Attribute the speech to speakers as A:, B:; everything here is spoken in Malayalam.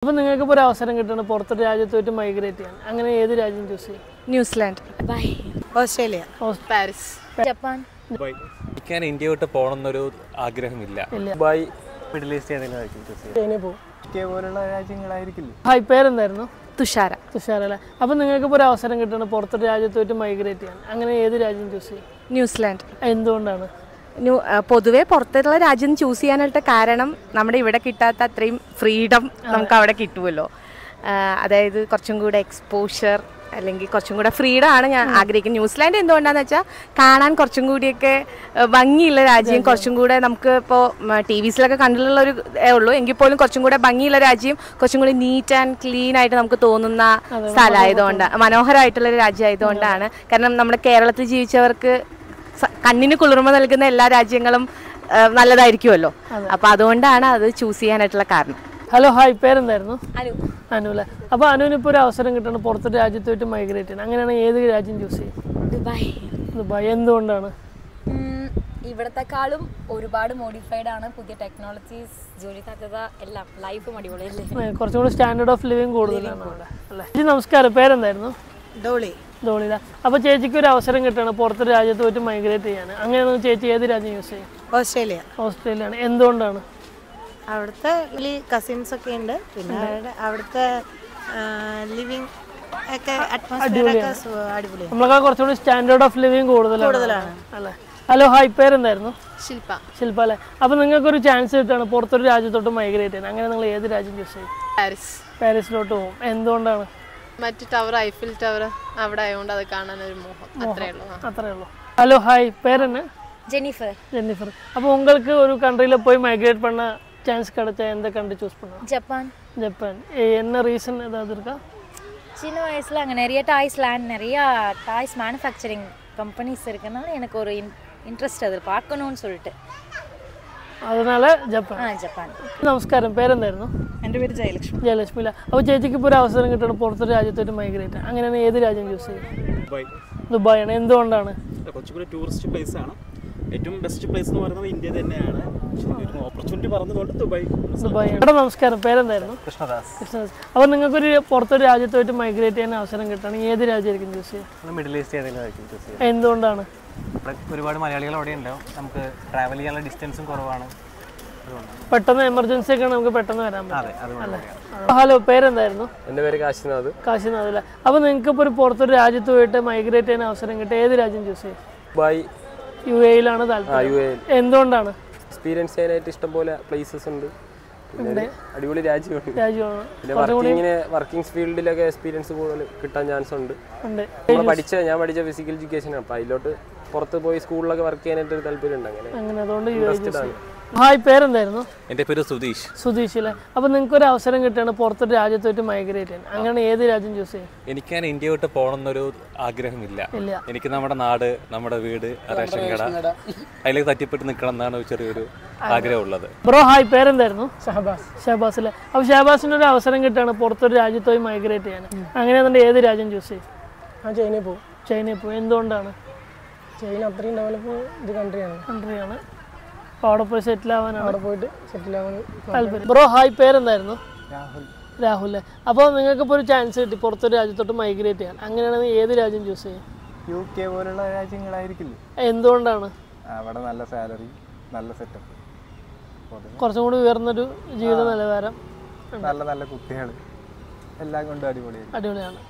A: അപ്പോൾ നിങ്ങൾക്ക് ഒരു അവസരം കിട്ടണം പുറത്തൊരു രാജ്യത്തോട്ട് മൈഗ്രേറ്റ് ചെയ്യാൻ. അങ്ങനെ ഏത് രാജ്യം ചൂസ് ചെയ്യും?
B: New Zealand,
C: Dubai,
B: Australia,
C: Paris,
B: Japan.
D: Dubai. എനിക്ക് ഇന്ത്യ വിട്ട് പോകണമെന്നൊരു ആഗ്രഹമില്ല. ദുബായ്, മിഡിൽ ഈസ്റ്റ് ഏതെങ്കിലും ചൂസ് ചെയ്യും. പോലുള്ള രാജ്യങ്ങളായിരിക്കില്ല.
A: ഹായ്, പേരെന്തായിരുന്നു?
B: തുഷാര.
A: തുഷാര അല്ലേ? അപ്പോൾ നിങ്ങൾക്ക് ഒരു അവസരം കിട്ടണം പുറത്തൊരു രാജ്യത്തോട്ട് മൈഗ്രേറ്റ് ചെയ്യാൻ. അങ്ങനെ ഏത് രാജ്യം ചൂസ് ചെയ്യും?
B: ന്യൂസിലാൻഡ്.
A: എന്തുകൊണ്ടാണ്?
B: പൊതുവേ പുറത്തുള്ള രാജ്യം ചൂസ് ചെയ്യാനായിട്ട് കാരണം നമ്മുടെ ഇവിടെ കിട്ടാത്ത അത്രയും ഫ്രീഡം നമുക്ക് അവിടെ കിട്ടുമല്ലോ. അതായത് കുറച്ചും കൂടെ എക്സ്പോഷർ അല്ലെങ്കിൽ കുറച്ചും കൂടെ ഫ്രീഡം ആണ് ഞാൻ ആഗ്രഹിക്കുന്നത്. ന്യൂസിലാൻഡ് എന്തുകൊണ്ടാന്ന് വെച്ചാൽ കാണാൻ കുറച്ചും കൂടിയൊക്കെ ഭംഗിയുള്ള രാജ്യം, കുറച്ചും കൂടെ നമുക്ക് ഇപ്പോൾ ടി വിസിലൊക്കെ കണ്ടിട്ടുള്ള ഒരു ഉള്ളൂ, എങ്കിൽ പോലും കുറച്ചും കൂടെ ഭംഗിയുള്ള രാജ്യം, കുറച്ചും കൂടി നീറ്റ് ആൻഡ് ക്ലീൻ ആയിട്ട് നമുക്ക് തോന്നുന്ന സ്ഥലമായതുകൊണ്ട്, മനോഹരമായിട്ടുള്ള ഒരു രാജ്യമായതുകൊണ്ടാണ്. കാരണം നമ്മുടെ കേരളത്തിൽ ജീവിച്ചവർക്ക് കണ്ണിന് കുളിർമ നൽകുന്ന എല്ലാ രാജ്യങ്ങളും നല്ലതായിരിക്കുമല്ലോ. അപ്പൊ അതുകൊണ്ടാണ് അത് ചൂസ് ചെയ്യാനായിട്ടുള്ള കാരണം.
A: ഹലോ, ഹായ്, പേരെന്തായിരുന്നു?
C: അനു
A: അല്ലേ? അപ്പോൾ അനുവിന് ഇപ്പോൾ ഒരു അവസരം കിട്ടണം പുറത്തൊരു രാജ്യത്തോട്ട് മൈഗ്രേറ്റ് ചെയ്യാൻ. അങ്ങനെയാണെങ്കിൽ ഏത് രാജ്യം ചൂസ് ചെയ്യും?
C: ദുബായ്.
A: ദുബായ്. എന്തുകൊണ്ടാണ്?
C: ഇവിടത്തെക്കാളും ഒരുപാട് മോഡിഫൈഡ് ആണ്, പുതിയ ടെക്നോളജീസ്, ജോലി സാധ്യത എല്ലാം, ലൈഫും അടിപൊളിയല്ലേ.
A: കുറച്ചും കൂടി സ്റ്റാൻഡേർഡ് ഓഫ് ലിവിങ് കൂടുതലാണ് അവിടെ അല്ലേ? ചേച്ചി നമസ്കാരം, പേരെന്തായിരുന്നു?
B: ഡോളി.
A: ധോണിയില്ല. അപ്പോൾ ചേച്ചിക്ക് ഒരു അവസരം കിട്ടണം പുറത്തൊരു രാജ്യത്തോട്ട് മൈഗ്രേറ്റ് ചെയ്യാൻ. അങ്ങനെയാണെങ്കിൽ ചേച്ചി ഏത് രാജ്യം യൂസ് ചെയ്യും?
B: ഓസ്ട്രേലിയ.
A: ഓസ്ട്രേലിയയാണ്. എന്തുകൊണ്ടാണ്?
B: അവിടുത്തെ കസിൻസ് ഒക്കെ ഉണ്ട്, പിന്നെ അവിടുത്തെ ലിവിങ് ഒക്കെ അറ്റ്മോസ്ഫിയർ ഒക്കെ അടിപൊളിയാണ്.
A: നമ്മളൊക്കെ കുറച്ചുകൂടി സ്റ്റാൻഡേർഡ് ഓഫ് ലിവിങ് കൂടുതലാണ് അല്ലേ? ഹലോ, ഹായ്, പേരെന്തായിരുന്നു?
C: ശില്പ.
A: ശില്പ അല്ലേ? അപ്പോൾ നിങ്ങൾക്കൊരു ചാൻസ് കിട്ടുകയാണ് പുറത്തൊരു രാജ്യത്തോട്ട് മൈഗ്രേറ്റ് ചെയ്യാൻ. അങ്ങനെ നിങ്ങൾ ഏത് രാജ്യം ചൂസ് ചെയ്യും?
C: പാരീസ്.
A: പാരീസിലോട്ട് പോകും. എന്തുകൊണ്ടാണ്?
C: മറ്റു ടവർ, ഐഫിൽ ടവർ അവിടെ ആയതുകൊണ്ട് അത് കാണാനൊരു മോഹം, അത്രേ
A: ഉള്ളൂ. ഹലോ, ഹായ്, പേരെന്നെ?
C: ജെന്നിഫർ.
A: ജെന്നിഫർ. അപ്പോൾ உங்களுக்கு ஒரு கண்ட்ரியில் போய் மைக்ரேட் பண்ண சான்ஸ் கிடைச்சா எந்த கண்ட்ரி சூஸ் பண்ணுவோம்?
C: ஜப்பான்.
A: ஜப்பான். என்ன ரீசன் ஏதாவது இருக்கா?
C: சின்ன வயசில் அங்கே நிறைய டாய்ஸ் லேண்ட், நிறைய டாய்ஸ் மேனுஃபேக்சரிங் கம்பெனிஸ் இருக்குனால எனக்கு ஒரு இன்ட்ரெஸ்ட் அது பார்க்கணும்னு சொல்லிட்டு
A: அதனால ஜப்பான்.
C: ജപ്പാൻ.
A: നമസ്കാരം, പേരെന്തായിരുന്നു?
B: എൻ്റെ പേര് ജയലക്ഷ്മി.
A: ജയലക്ഷ്മി അല്ല? അപ്പോൾ ചേച്ചിക്ക് ഇപ്പോൾ ഒരു അവസരം കിട്ടണം പുറത്തൊരു രാജ്യത്തോട്ട് മൈഗ്രേറ്റ്. അങ്ങനെയാണ് ഏത് രാജ്യം ചൂസ് ചെയ്യും?
D: ദുബായ്.
A: ദുബായാണ്. എന്തുകൊണ്ടാണ്?
D: കുറച്ചുകൂടി ടൂറിസ്റ്റ് പ്ലേസ് ആണ്. ഏറ്റവും ബെസ്റ്റ് പ്ലേസ് എന്ന് പറയുന്നത് ഇന്ത്യ തന്നെയാണ്. ഓപ്പർച്യൂണിറ്റി പറഞ്ഞതുകൊണ്ട് ദുബായ്.
A: ദുബായ്. ഇവിടെ നമസ്കാരം, പേരെന്തായിരുന്നു?
D: കൃഷ്ണദാസ്.
A: കൃഷ്ണദാസ്. അപ്പോൾ നിങ്ങൾക്കൊരു പുറത്തൊരു രാജ്യത്തോട്ട് മൈഗ്രേറ്റ് ചെയ്യാൻ അവസരം കിട്ടുകയാണെങ്കിൽ ഏത് രാജ്യമായിരിക്കും ചൂസ് ചെയ്യുക?
D: മിഡിൽ ഈസ്റ്റ് ഏതെങ്കിലും ചൂസ് ചെയ്യും.
A: എന്തുകൊണ്ടാണ്?
D: ഒരുപാട് മലയാളികൾ അവിടെ ഉണ്ടാവും, നമുക്ക് ട്രാവൽ ചെയ്യാനുള്ള ഡിസ്റ്റൻസും കുറവാണ്.
A: പെട്ടെന്ന് എമർജൻസി ഒക്കെ നമുക്ക് പെട്ടെന്ന് വരാൻ പറ്റും. ഹലോ, പേരെന്തായിരുന്നു?
E: എൻ്റെ പേര് കാശിനാഥ്.
A: കാശിനാഥ് അല്ലേ? അപ്പോൾ നിങ്ങൾക്ക് ഇപ്പോൾ ഒരു പുറത്തൊരു രാജ്യത്ത് പോയിട്ട് മൈഗ്രേറ്റ് ചെയ്യാൻ അവസരം കിട്ടുക ഏത് രാജ്യം ചൂസ് ചെയ്യും?
E: ദുബായ്.
A: UAE-ലാണ് താല്പര്യം. എന്തുകൊണ്ടാണ്?
E: എക്സ്പീരിയൻസ് ചെയ്യാനായിട്ട് ഇഷ്ടംപോലെ പ്ലേസസ് ഉണ്ട്, പിന്നെ അടിപൊളി രാജ്യമാണ്. പിന്നെ വർക്കിംഗ് ഫീൽഡിലൊക്കെ എക്സ്പീരിയൻസ് കൂടുതൽ കിട്ടാൻ ചാൻസ് ഉണ്ട്. ഞാൻ പഠിച്ച ഫിസിക്കൽ എഡ്യൂക്കേഷൻ, അപ്പം അതിലോട്ട് പുറത്ത് പോയി സ്കൂളിലൊക്കെ വർക്ക് ചെയ്യാനായിട്ട് ഒരു താല്പര്യം ഉണ്ട്. അങ്ങനെ
A: അതുകൊണ്ട് ഹായ്, പേരെന്തായിരുന്നു?
D: എൻ്റെ പേര് സുധീഷ്.
A: സുധീഷ് അല്ലേ? അപ്പോൾ നിങ്ങൾക്ക് ഒരു അവസരം കിട്ടുകയാണ് പുറത്തൊരു രാജ്യത്തോട്ട് മൈഗ്രേറ്റ് ചെയ്യാൻ. അങ്ങനെ ഏത് രാജ്യം ചൂസ് ചെയ്യും?
D: എനിക്ക് ഇന്ത്യ വിട്ട് പോകണമെന്നൊരു ആഗ്രഹമില്ല. എനിക്ക് നമ്മുടെ നാട്, നമ്മുടെ വീട്, റേഷൻ കട, അതിലേക്ക് തട്ടിപ്പെട്ട് നിൽക്കണം എന്നാണ് ചെറിയൊരു ആഗ്രഹമുള്ളത്.
A: ബ്രോ, ഹായ്, പേരെന്തായിരുന്നു? ഷഹബാസ്. ഷഹബാസ് അല്ലേ? അപ്പോൾ ഷഹബാസിന് ഒരു അവസരം കിട്ടുകയാണ് പുറത്തൊരു രാജ്യത്തോയി മൈഗ്രേറ്റ് ചെയ്യാൻ. അങ്ങനെയാണെന്നുണ്ടെങ്കിൽ ഏത് രാജ്യം ചൂസ് ചെയ്യും?
B: ചൈനയിൽ പോകും.
A: ചൈനയിൽ പോകും. എന്തുകൊണ്ടാണ്?
B: ചൈന അത്രയും ഡെവലപ്പ് ഇത് കൺട്രിയാണ്.
A: അപ്പോൾ അവിടെ പോയി സെറ്റിൽ ആവാനാണ്,
B: അവിടെ പോയിട്ട് സെറ്റിൽ ആവാൻ
A: താല്പര്യം. ബ്രോ, ഹായ്, പേരെന്തായിരുന്നു? രാഹുൽ. അപ്പോൾ നിങ്ങൾക്കിപ്പോൾ ഒരു ചാൻസ് കിട്ടി പുറത്തൊരു രാജ്യത്തോട്ട് മൈഗ്രേറ്റ് ചെയ്യാൻ. അങ്ങനെയാണെങ്കിൽ ഏത് രാജ്യം ചൂസ് ചെയ്യും?
F: UK പോലുള്ള രാജ്യങ്ങളായിരിക്കില്ല.
A: എന്തുകൊണ്ടാണ്?
F: അവിടെ നല്ല സാലറി, നല്ല സെറ്റപ്പ്,
A: കുറച്ചും കൂടി ഉയർന്നൊരു ജീവിത നിലവാരം,
F: നല്ല നല്ല കുട്ടികൾ, എല്ലാം കൊണ്ടും അടിപൊളിയാണ്.